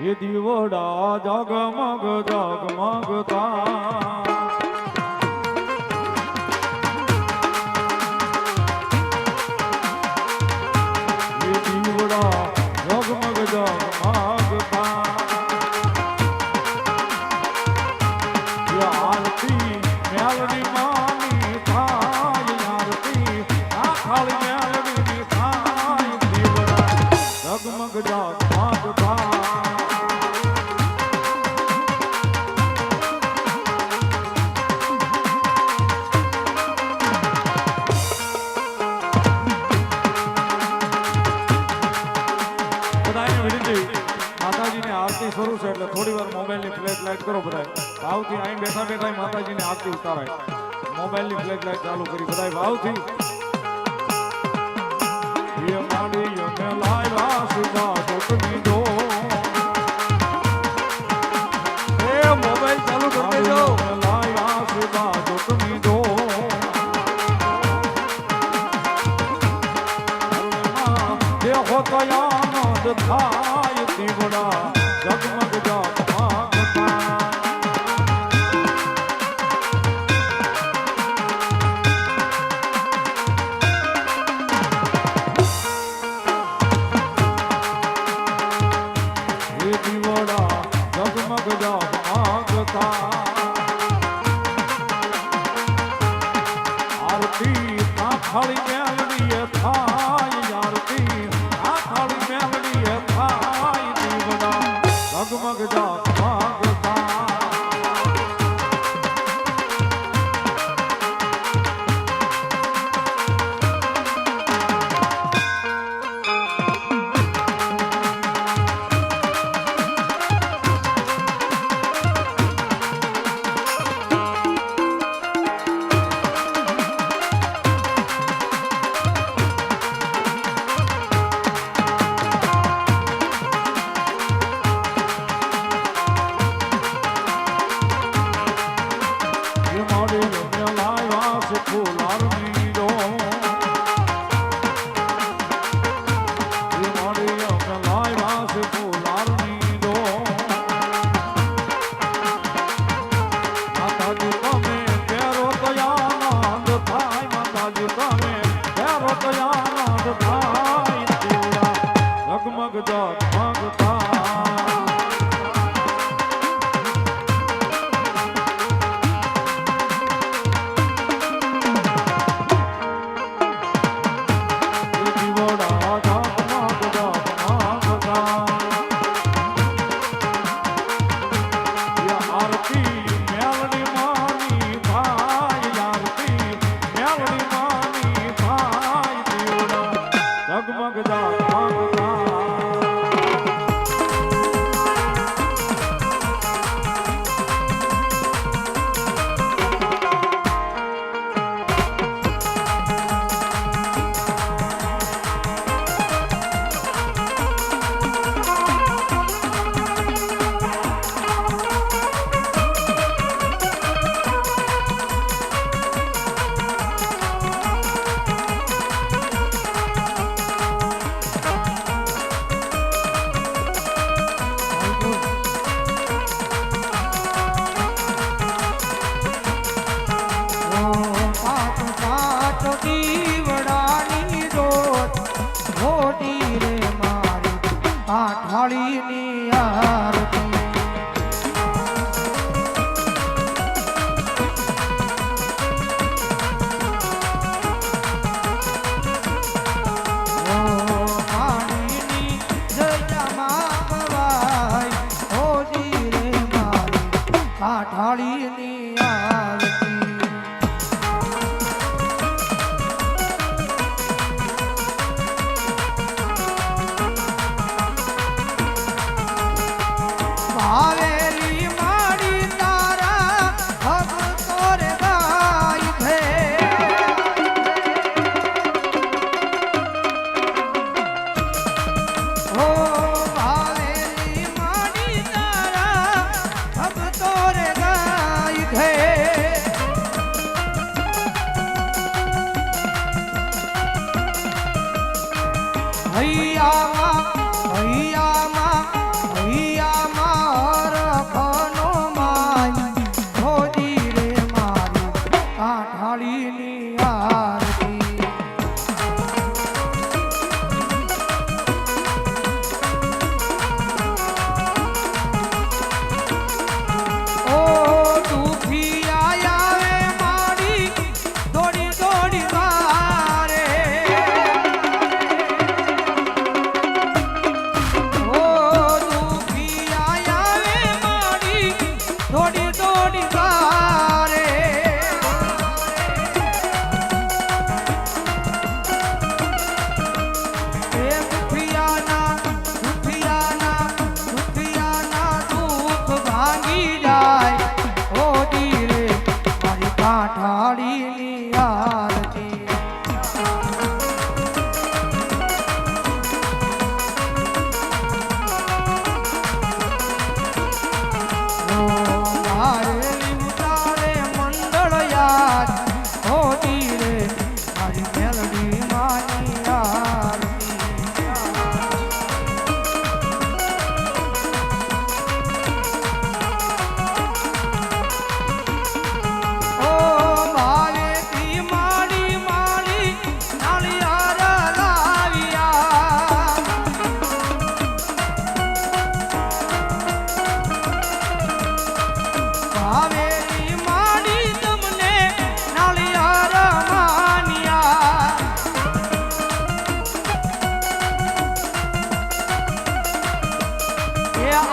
એ દીવડા જગમગ જગમગતા શરૂ છે એટલે થોડી વાર મોબાઈલની ફ્લેશ લાઇટ કરો બધા ભાવથી અહીં બેઠા બેઠા માતાજીની આરતી ઉતારાય મોબાઈલની ફ્લેશ લાઇટ ચાલુ કરી બધા ભાવથી એ માડી યમે લાયલા સુધા ટોકની દો એ મોબાઈલ ચાલુ કરી દેજો લાયલા સુધા ટોકની દો એ હોતો આનંદ થાય દીવડા જગમગ જગમગતા એ દીવડા જગમગ જગમગતા આરતી ના થાળી મેળવીએ થાય આરતી ના થાળી મેળવીએ થાય દીવડા જગમગ જગમગતા કાઠાળીની આરતી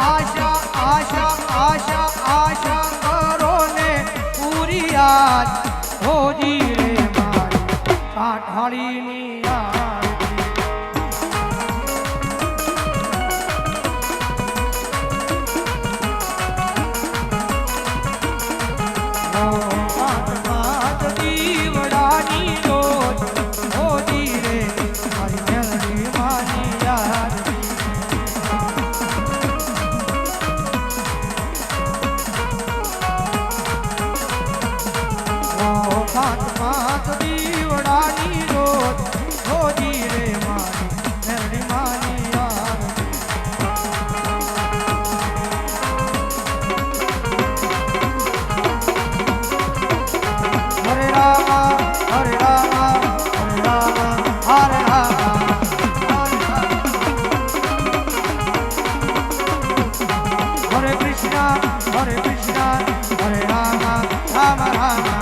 આશા આશા આશા આશા કરો ને પૂરી યાદ હોજી રે મારી કાઠાળીની આરતી પાંચ દીવડાની રોજ હોજી રે મારી મેલડી માની યાદ પાંચ દીવડાની રોજ હોજી રે મારી મેરડી માની આરતી હરે રામા હરે રામા હરે રામા હરે રામા હરે કૃષ્ણ હરે કૃષ્ણ હરે Rama Ram Rama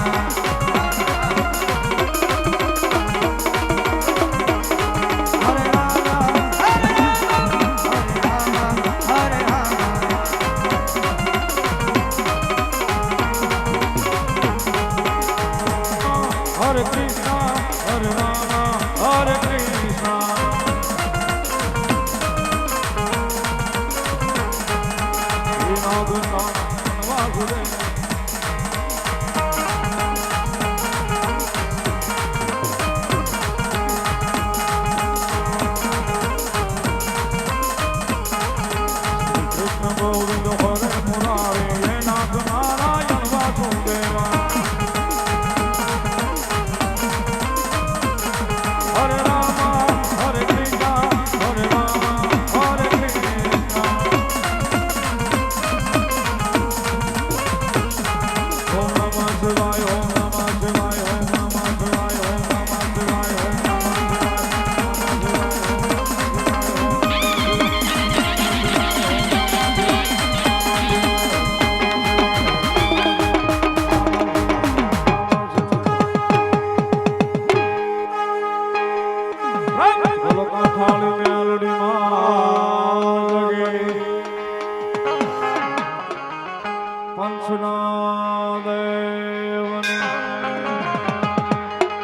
Hare Krishna, Hare Rama, Hare Krishna. Vinodana Vasudeva. Krishna Govinda Hare Murari, Nath Narayan Vasudeva. Hare Rama, Hare Krishna, Hare Rama, Hare Krishna. Om Namah Shivaya, Om Namah Shivaya, Om Namah Shivaya, Om Namah Shivaya, Om Namah બોલો કાઠાળી મેલડી માં લગે પંચના દેવની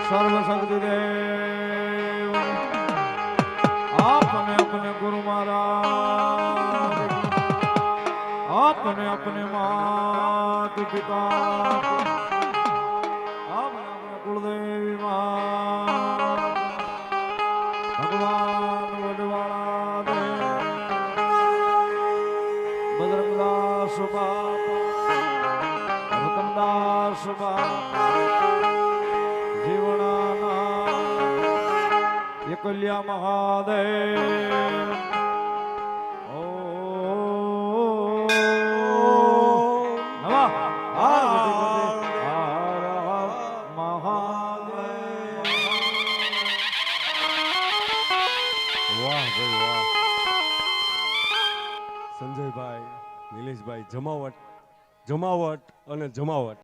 સર્વશક્તિ દેવની આપને अपने गुरु महाराज आपने अपने मात पिता आपने अपने कुलदेवी माँ भगवान वडवाला दे बजरंगदास बापा रतनदास बापा जीवनाना एकल्या महादेव ओ नमः पार्वती हर हर महादेव વાહ ભાઈ વાહ સંજયભાઈ નિલેશભાઈ જમાવટ અને જમાવટ